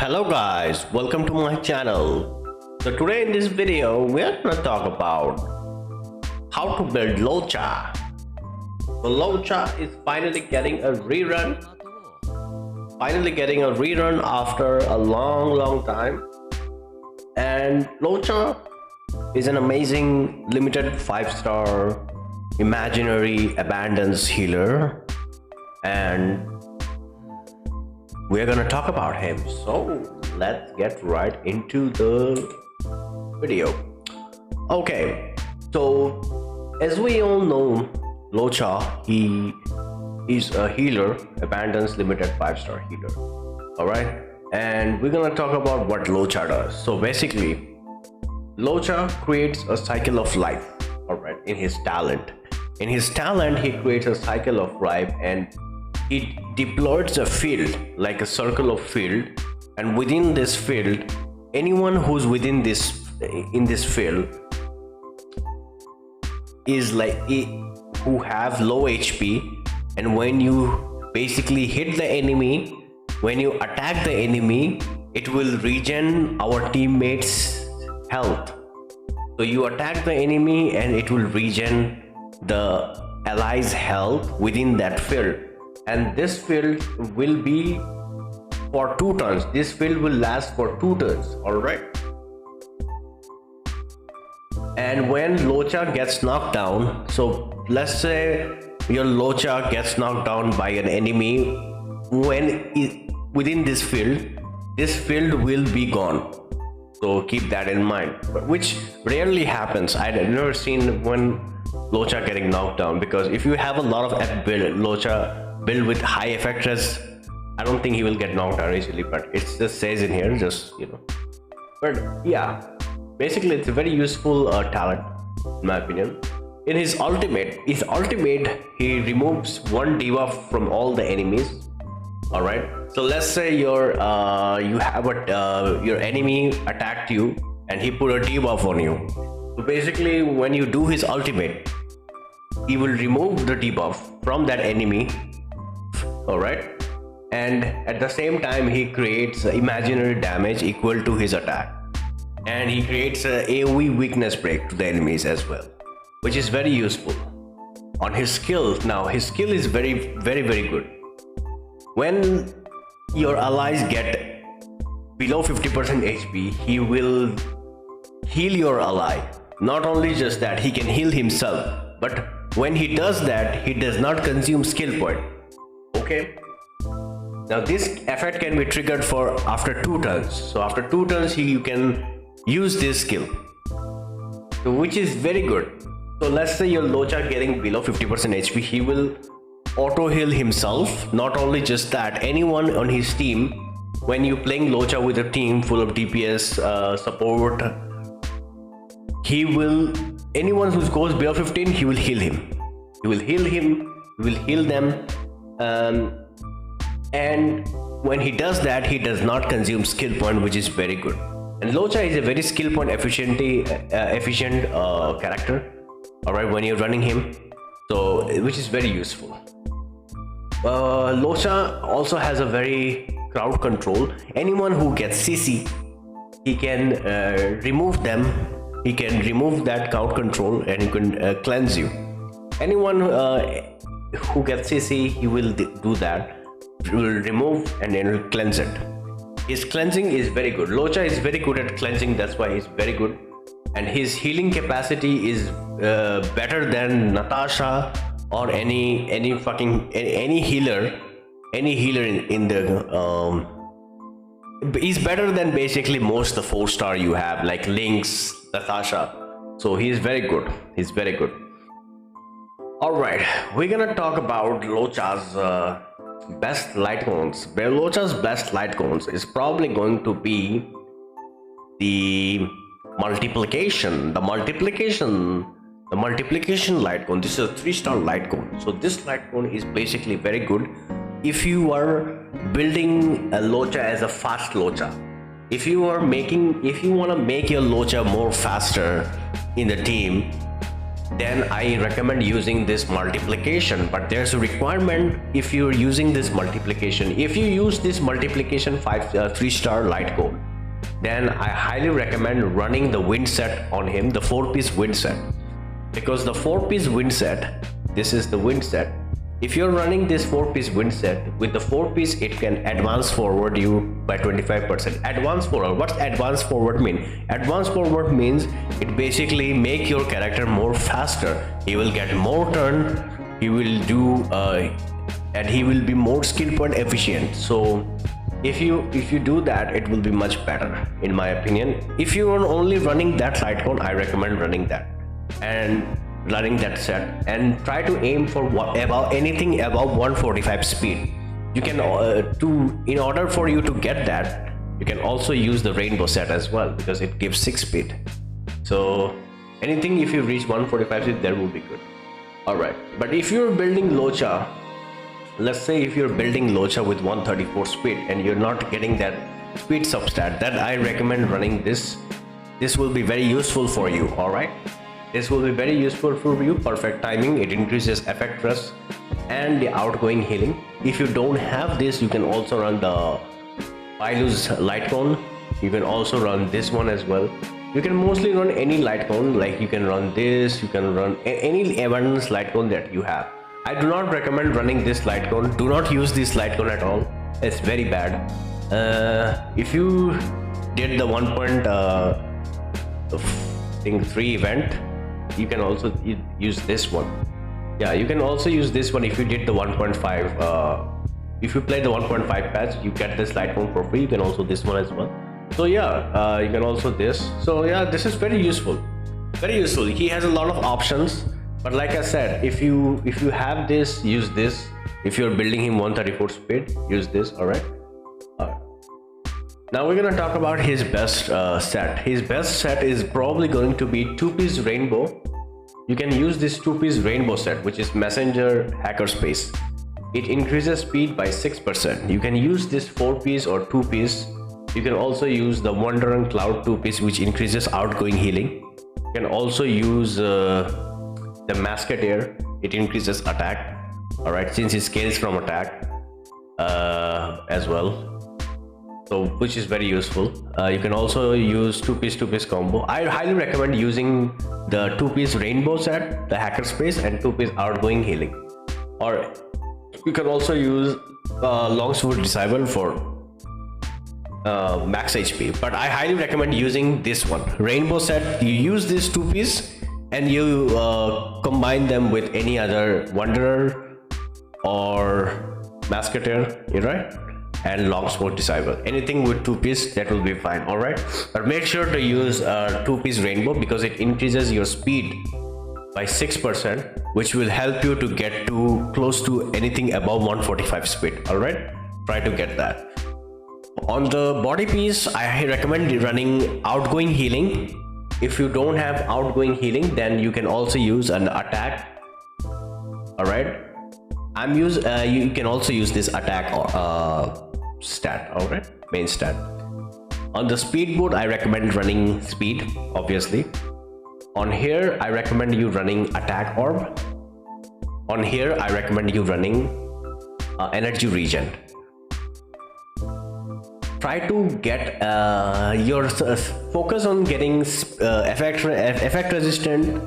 Hello guys, welcome to my channel. So today in this video we are going to talk about how to build Luocha. So Luocha is finally getting a rerun. After a long time. And Luocha is an amazing limited 5-star imaginary abundance healer, and we're gonna talk about him. So let's get right into the video. Okay, so as we all know, Luocha, he is a healer, abundance limited 5-star healer. All right, and we're gonna talk about what Luocha does. So basically, Luocha creates a cycle of life. All right, in his talent, he creates a cycle of life, and he deploys a field, like a circle of field, and within this field, anyone who's within this field is like who have low HP, and when you basically hit the enemy, when you attack the enemy, it will regen our teammates' health. So you attack the enemy and it will regen the allies' health within that field. And this field will be for 2 turns. This field will last for 2 turns. All right. And when Luocha gets knocked down, so let's say your Luocha gets knocked down by an enemy, within this field will be gone. So keep that in mind, which rarely happens. I've never seen when Luocha getting knocked down, because if you have a lot of Luocha build with high effect res, I don't think he will get knocked down easily, but it just says in here, just but yeah, basically it's a very useful talent in my opinion. In his ultimate, he removes 1 debuff from all the enemies. All right, so let's say your enemy attacked you and he put a debuff on you. So basically when you do his ultimate, he will remove the debuff from that enemy. All right, and at the same time he creates imaginary damage equal to his attack, and he creates a AoE weakness break to the enemies as well, which is very useful. On his skill, now his skill is very good. When your allies get below 50% HP, he will heal your ally. Not only just that, he can heal himself, but when he does that, he does not consume skill point. Okay, now this effect can be triggered for after 2 turns. So after 2 turns you can use this skill, which is very good. So let's say your Luocha getting below 50% HP, he will auto heal himself. Not only just that, anyone on his team, when you playing Luocha with a team full of DPS support, anyone who goes below 15, he will heal him. He will heal them. And when he does that, he does not consume skill point, which is very good. And Luocha is a very skill point efficient character. All right, when you're running him, so which is very useful. Luocha also has a very crowd control. Anyone who gets CC, he can remove them. He can remove that crowd control and he can cleanse you. Anyone who gets CC, he will do that. He will remove and then will cleanse it. His cleansing is very good. Luocha is very good at cleansing. That's why he's very good. And his healing capacity is better than Natasha or any healer in the he's better than basically most the 4-star you have, like Lynx, Natasha. So he's very good. All right, we're gonna talk about Luocha's best Lightcones. Luocha's best Lightcones is probably going to be the multiplication Lightcone. This is a 3-star Lightcone. So this Lightcone is basically very good if you are building a Luocha as a fast Luocha. If you want to make your Luocha more faster in the team, then I recommend using this multiplication. But there's a requirement if you're using this multiplication. If you use this multiplication 3-star light code, then I highly recommend running the wind set on him, the 4-piece wind set, because the 4-piece wind set, this is the wind set. If you're running this 4-piece wind set with the 4-piece, it can advance forward you by 25%. Advance forward, what's advance forward mean? Advance forward means it basically make your character more faster. He will get more turn, he will do and he will be more skill point efficient. So if you do that, it will be much better in my opinion. If you are only running that Lightcone, I recommend running that and running that set, and try to aim for anything above 145 speed. You can in order for you to get that, you can also use the rainbow set as well, because it gives 6 speed. So anything if you reach 145 speed, that will be good. All right, but if you're building Luocha, let's say if you're building Luocha with 134 speed and you're not getting that speed substat, then I recommend running this. This will be very useful for you. All right, this will be very useful for you. Perfect timing, it increases effect rest and the outgoing healing. If you don't have this, you can also run the Pilu's Lightcone. You can also run this one as well. You can mostly run any Lightcone, like you can run this, you can run any abundance Lightcone that you have. I do not recommend running this Lightcone. Do not use this Lightcone at all. It's very bad. If you did the 1.3 event, you can also use this one. Yeah, you can also use this one if you did the 1.5. If you play the 1.5 patch, you get this Lightcone for free. You can also this one as well. So yeah, you can also this. So yeah, this is very useful. Very useful. He has a lot of options. But like I said, if you have this, use this. If you're building him 134 speed, use this. All right. Now we're gonna talk about his best set. His best set is probably going to be 2-piece rainbow. You can use this 2-piece rainbow set, which is messenger hackerspace. It increases speed by 6%. You can use this 4-piece or 2-piece. You can also use the Wonder and Cloud 2-piece, which increases outgoing healing. You can also use the Musketeer. It increases attack. All right, since it scales from attack as well. So which is very useful. You can also use 2-piece combo. I highly recommend using the 2-piece rainbow set, the hackerspace, and 2-piece outgoing healing. Or you can also use longsword disciple for max HP. But I highly recommend using this one, rainbow set. You use this 2-piece and you combine them with any other wanderer or musketeer, right? And longsword disciple, anything with 2-piece, that will be fine. All right, but make sure to use 2-piece rainbow, because it increases your speed by 6%, which will help you to get to close to anything above 145 speed. All right, try to get that. On the body piece, I recommend running outgoing healing. If you don't have outgoing healing, then you can also use an attack. All right, you can also use this attack stat. All right, main stat. On the speed board, I recommend running speed, obviously. On here, I recommend you running attack orb. On here, I recommend you running energy regen. Try to get your focus on getting effect resistant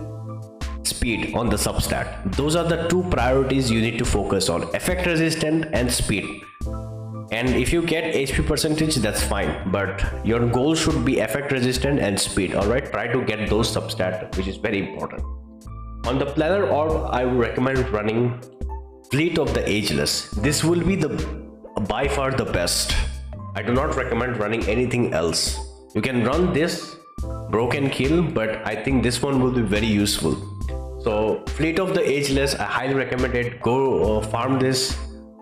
speed on the substat. Those are the 2 priorities you need to focus on: effect resistant and speed. And if you get HP percentage, that's fine, but your goal should be effect resistant and speed. All right, try to get those substat, which is very important. On the planar orb, I would recommend running Fleet of the Ageless. This will be by far the best. I do not recommend running anything else. You can run this broken kill, but I think this one will be very useful. So Fleet of the Ageless, I highly recommend it. Go farm this.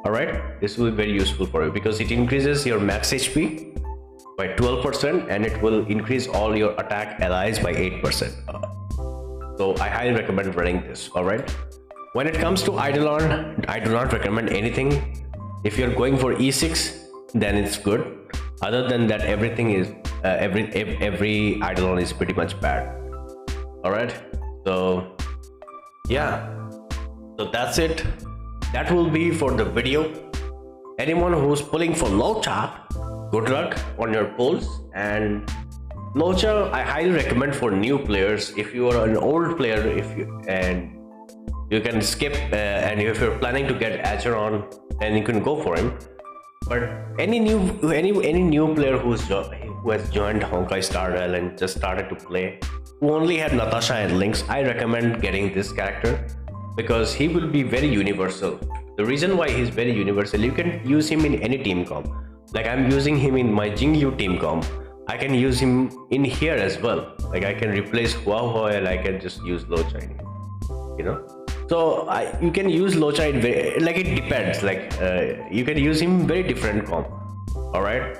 All right, this will be very useful for you, because it increases your max HP by 12% and it will increase all your attack allies by 8%. So I highly recommend running this. All right, when it comes to Eidolon, I do not recommend anything. If you're going for E6, then it's good. Other than that, everything is every Eidolon is pretty much bad. All right, so yeah, so that's it. That will be for the video. Anyone who's pulling for Luocha, good luck on your pulls. And Luocha, I highly recommend for new players. If you are an old player, you can skip, and if you're planning to get Acheron, then you can go for him. But any new player who has joined Honkai Star Rail and just started to play, who only had Natasha and Lynx, I recommend getting this character because he will be very universal. The reason why he's very universal, you can use him in any team comp. Like I'm using him in my Jingyu team comp. I can use him in here as well. Like I can replace HoYoverse and I can just use Luocha in here, you know. So you can use Luocha in it depends. You can use him in very different comp. All right,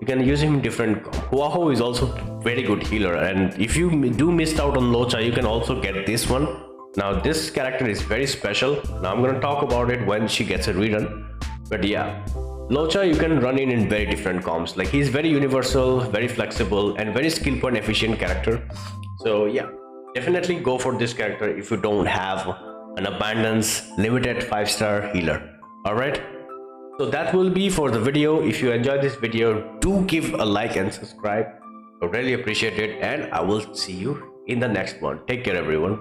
you can use him in different comp. HoYoverse is also very good healer, and if you do missed out on Luocha, you can also get this one. Now this character is very special. Now I'm gonna talk about it when she gets a rerun. But yeah, Luocha you can run in very different comps. Like he's very universal, very flexible, and very skill point efficient character. So yeah, definitely go for this character if you don't have an abundance limited 5-star healer. All right, so that will be for the video. If you enjoyed this video, do give a like and subscribe. I really appreciate it, and I will see you in the next one. Take care, everyone.